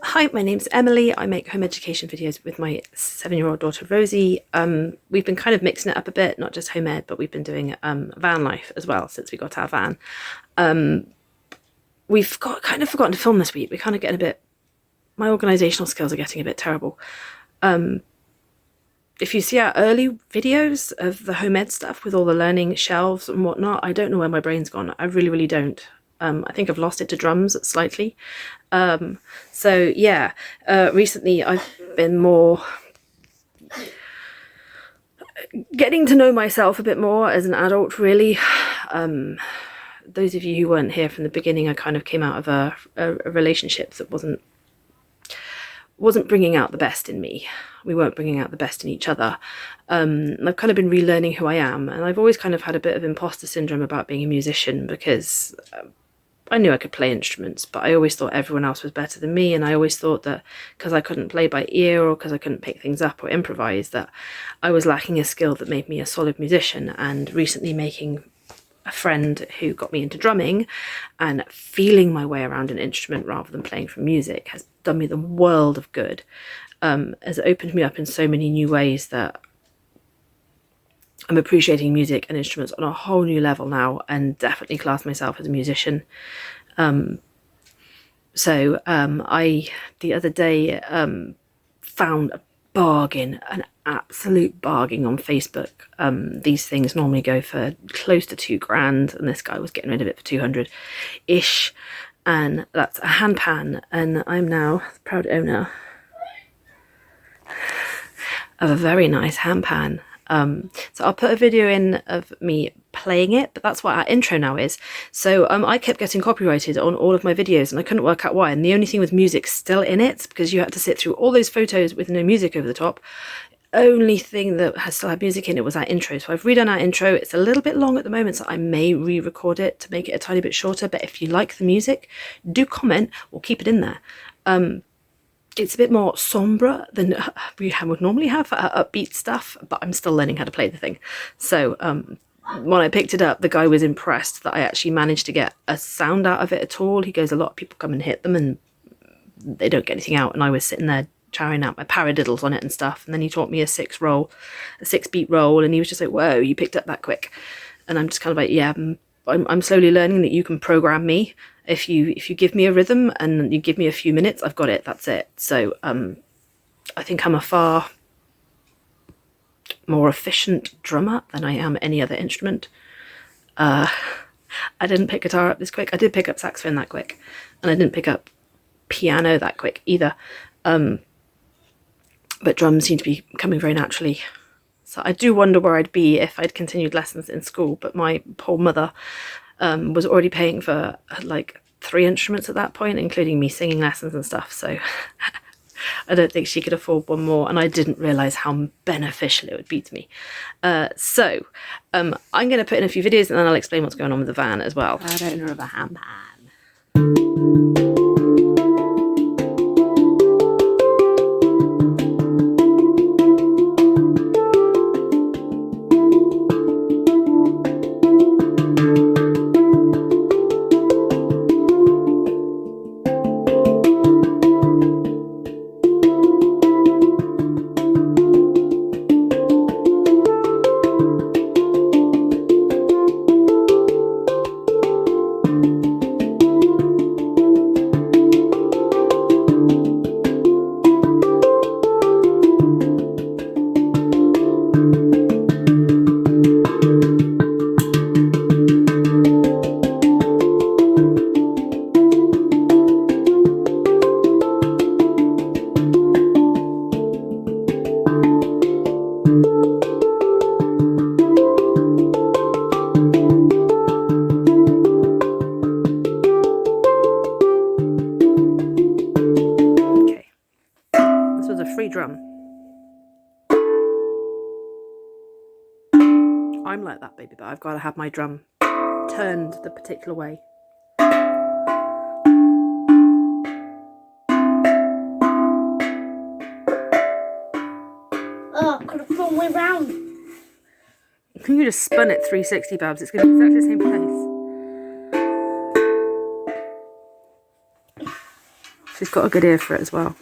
Hi, my name's Emily. I make home education videos with my 7-year-old daughter Rosie. We've been kind of mixing it up a bit, not just home ed, but we've been doing van life as well since we got our van. We've kind of forgotten to film this week. We're kind of getting a bit, my organisational skills are getting a bit terrible. If you see our early videos of the home ed stuff with all the learning shelves and whatnot, I don't know where my brain's gone. I really, really don't. I think I've lost it to drums slightly. So yeah, recently I've been more getting to know myself a bit more as an adult, really. Those of you who weren't here from the beginning, I kind of came out of a relationship that wasn't bringing out the best in me. We weren't bringing out the best in each other. I've kind of been relearning who I am, and I've always kind of had a bit of imposter syndrome about being a musician because I knew I could play instruments, but I always thought everyone else was better than me, and I always thought that because I couldn't play by ear or because I couldn't pick things up or improvise, that I was lacking a skill that made me a solid musician. And recently making a friend who got me into drumming and feeling my way around an instrument rather than playing from music has done me the world of good. Has opened me up in so many new ways that I'm appreciating music and instruments on a whole new level now, and definitely class myself as a musician. I the other day found a bargain, an absolute bargain on Facebook. These things normally go for close to £2,000, and this guy was getting rid of it for 200-ish, and that's a hand pan, and I'm now the proud owner of a very nice hand pan. So I'll put a video in of me playing it, but that's what our intro now is. So I kept getting copyrighted on all of my videos, and I couldn't work out why. And the only thing with music still in it, because you had to sit through all those photos with no music over the top, only thing that has still had music in it was our intro. So I've redone our intro. It's a little bit long at the moment, so I may re-record it to make it a tiny bit shorter. But if you like the music, do comment. We'll keep it in there. It's a bit more sombre than we would normally have for upbeat stuff, but I'm still learning how to play the thing. So when I picked it up, the guy was impressed that I actually managed to get a sound out of it at all. He goes, a lot of people come and hit them and they don't get anything out. And I was sitting there trying out my paradiddles on it and stuff. And then he taught me a 6-beat roll. And he was just like, whoa, you picked up that quick. And I'm just kind of like, yeah, I'm slowly learning that you can program me. If you give me a rhythm and you give me a few minutes, I've got it. That's it. So I think I'm a far more efficient drummer than I am any other instrument. I didn't pick guitar up this quick. I did pick up saxophone that quick, and I didn't pick up piano that quick either. But drums seem to be coming very naturally. So I do wonder where I'd be if I'd continued lessons in school, but my poor mother was already paying for like 3 instruments at that point, including me singing lessons and stuff. So I don't think she could afford one more, and I didn't realise how beneficial it would be to me. I'm going to put in a few videos and then I'll explain what's going on with the van as well. I don't know of a hand pan. free drum. I'm like that, baby, but I've got to have my drum turned the particular way. Oh, I've got to go way round. You just spun it 360, Babs. It's going to be exactly the same place. She's got a good ear for it as well.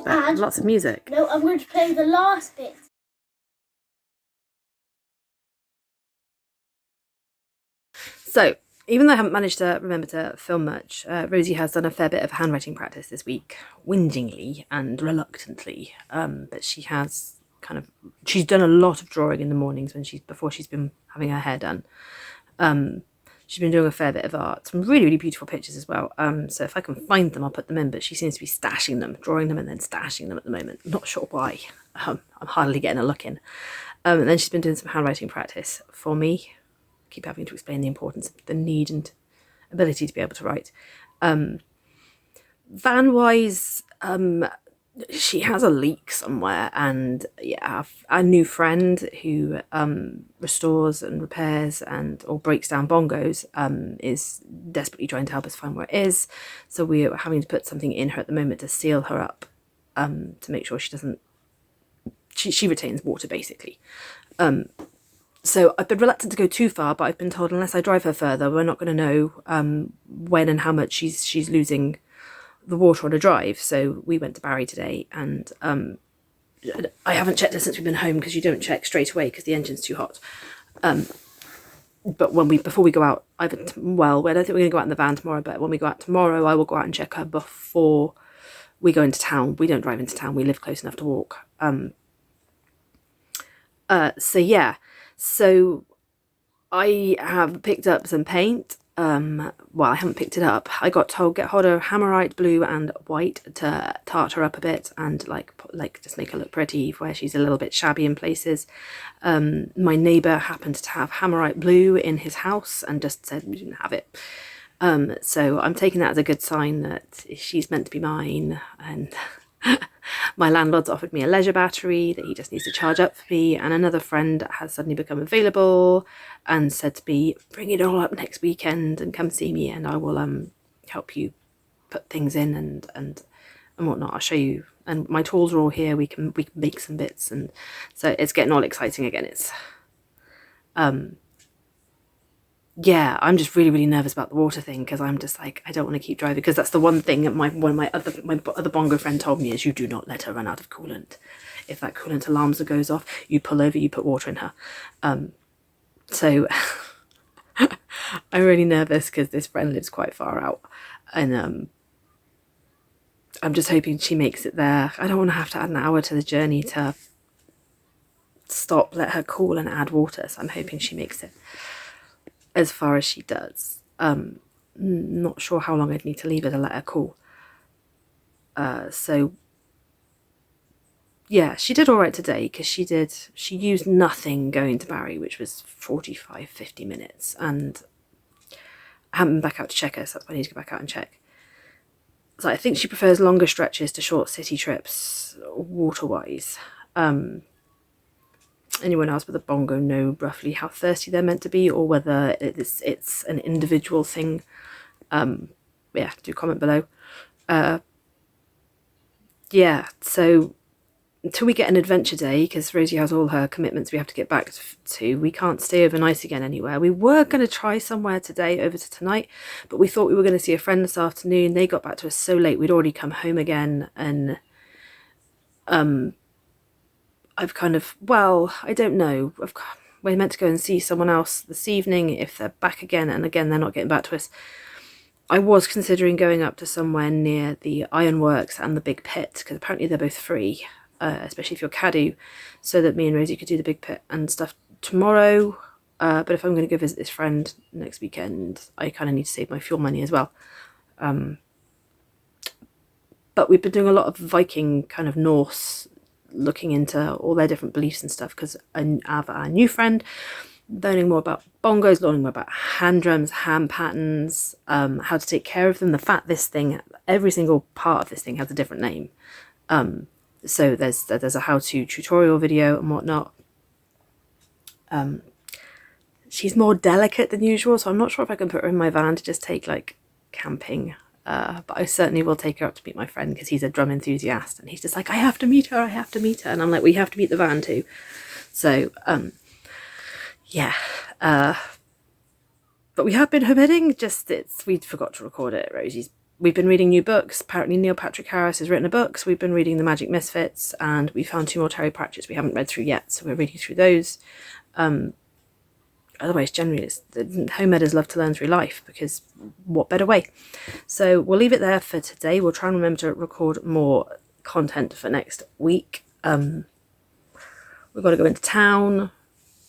But lots of music. No, I'm going to play the last bit. So, even though I haven't managed to remember to film much, Rosie has done a fair bit of handwriting practice this week, whingingly and reluctantly. But she has she's done a lot of drawing in the mornings before she's been having her hair done. She's been doing a fair bit of art, some really, really beautiful pictures as well. So if I can find them, I'll put them in, but she seems to be stashing them, drawing them and then stashing them at the moment. I'm not sure why. I'm hardly getting a look in. And then she's been doing some handwriting practice for me. Keep having to explain the importance of the need and ability to be able to write. Van-wise, she has a leak somewhere, and yeah, a new friend who restores and repairs or breaks down bongos is desperately trying to help us find where it is. So we're having to put something in her at the moment to seal her up, to make sure she doesn't. She retains water basically. So I've been reluctant to go too far, but I've been told unless I drive her further, we're not going to know when and how much she's losing the water on a drive. So we went to Barry today, and I haven't checked it since we've been home, because you don't check straight away because the engine's too hot. But before we go out, I don't think we're going to go out in the van tomorrow, but when we go out tomorrow, I will go out and check her before we go into town. We don't drive into town, we live close enough to walk. So yeah, so I have picked up some paint. Well, I haven't picked it up. I got told get hold of Hammerite blue and white to tart her up a bit and like just make her look pretty where she's a little bit shabby in places. My neighbour happened to have Hammerite blue in his house and just said we didn't have it. So I'm taking that as a good sign that she's meant to be mine, and my landlord's offered me a leisure battery that he just needs to charge up for me, and another friend has suddenly become available and said to me, bring it all up next weekend and come see me, and I will help you put things in and whatnot. I'll show you, and my tools are all here. We can make some bits, and so it's getting all exciting again. It's yeah, I'm just really, really nervous about the water thing, because I'm just like, I don't want to keep driving, because that's the one thing that my other bongo friend told me is you do not let her run out of coolant. If that coolant alarms goes off, you pull over, you put water in her. So I'm really nervous because this friend lives quite far out, and I'm just hoping she makes it there. I don't want to have to add an hour to the journey to stop, let her cool and add water, so I'm hoping she makes it as far as she does. Not sure how long I'd need to leave her to let her cool. So yeah, she did all right today, because she used nothing going to Barry, which was 45-50 minutes, and I haven't been back out to check her, so that's why I need to go back out and check. So I think she prefers longer stretches to short city trips, water-wise. Anyone else with a bongo know roughly how thirsty they're meant to be, or whether it's an individual thing? Yeah, do comment below. Yeah, so until we get an adventure day, because Rosie has all her commitments we have to get back to, we can't stay overnight again anywhere. We were going to try somewhere today over to tonight, but we thought we were going to see a friend this afternoon. They got back to us so late, we'd already come home again, and I've I don't know. We're meant to go and see someone else this evening if they're back again, and again, they're not getting back to us. I was considering going up to somewhere near the Ironworks and the Big Pit, because apparently they're both free, especially if you're Cadu, so that me and Rosie could do the Big Pit and stuff tomorrow. But if I'm going to go visit this friend next weekend, I kind of need to save my fuel money as well. But we've been doing a lot of Viking kind of Norse, looking into all their different beliefs and stuff, because our new friend learning more about bongos, learning more about hand drums, hand patterns, how to take care of them. The fact this thing, every single part of this thing has a different name. So there's a how-to tutorial video and whatnot. She's more delicate than usual, so I'm not sure if I can put her in my van to just take like camping. But I certainly will take her up to meet my friend because he's a drum enthusiast, and he's just like, I have to meet her, I have to meet her. And I'm like, we have to meet the van too. So, yeah. But we have been hobbitting, just we forgot to record it, Rosie's. We've been reading new books. Apparently Neil Patrick Harris has written a book, so we've been reading The Magic Misfits, and we found 2 more Terry Pratchett's we haven't read through yet, so we're reading through those. Otherwise, generally, home editors love to learn through life, because what better way? So we'll leave it there for today. We'll try and remember to record more content for next week. We've got to go into town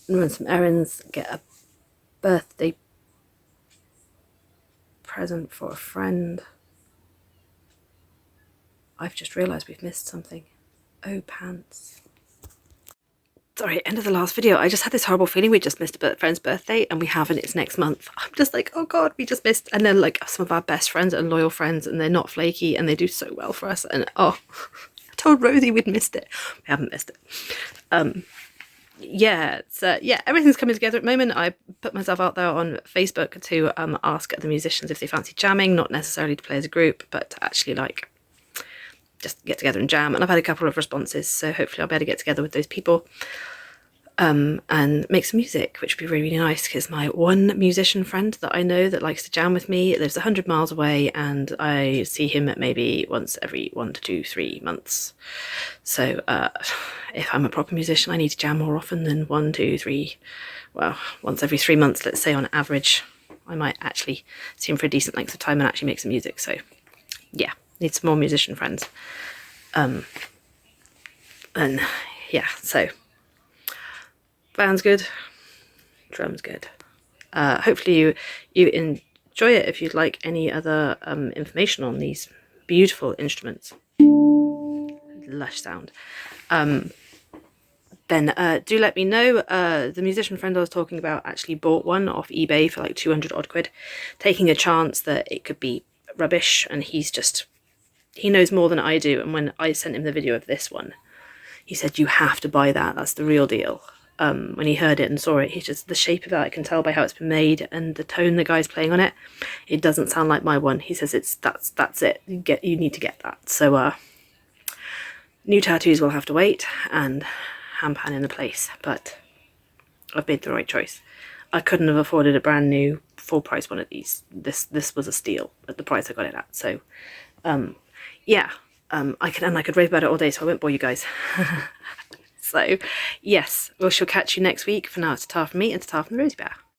and run some errands, get a birthday present for a friend. I've just realised we've missed something. Oh, pants. Sorry, end of the last video. I just had this horrible feeling we just missed a friend's birthday, and we haven't. It's next month. I'm just like, oh god, we just missed. And they're like some of our best friends and loyal friends, and they're not flaky, and they do so well for us. And oh, I told Rosie we'd missed it. We haven't missed it. Yeah, so yeah, everything's coming together at the moment. I put myself out there on Facebook to ask the musicians if they fancy jamming, not necessarily to play as a group, but to actually like just get together and jam. And I've had a couple of responses, so hopefully I'll be able to get together with those people and make some music, which would be really, really nice, because my one musician friend that I know that likes to jam with me lives 100 miles away, and I see him maybe once every 1 to 2, 3 months. So if I'm a proper musician, I need to jam more often than 1, 2, 3, well, once every 3 months, let's say, on average. I might actually see him for a decent length of time and actually make some music. So yeah, need some more musician friends. And yeah, so band's good, drum's good. Hopefully you enjoy it. If you'd like any other information on these beautiful instruments, lush sound, then do let me know. The musician friend I was talking about actually bought one off eBay for like 200 odd quid, taking a chance that it could be rubbish, and he knows more than I do. And when I sent him the video of this one, he said, you have to buy that, that's the real deal. When he heard it and saw it, he's just, the shape of it, I can tell by how it's been made, and the tone the guy's playing on it, it doesn't sound like my one. He says that's it, you need to get that. So new tattoos will have to wait, and handpan in the place, but I've made the right choice. I couldn't have afforded a brand new full price one of these. This was a steal at the price I got it at. So yeah, I could rave about it all day, so I won't bore you guys. So yes, we shall catch you next week. For now, it's ta from me and ta from the Rosie Bear.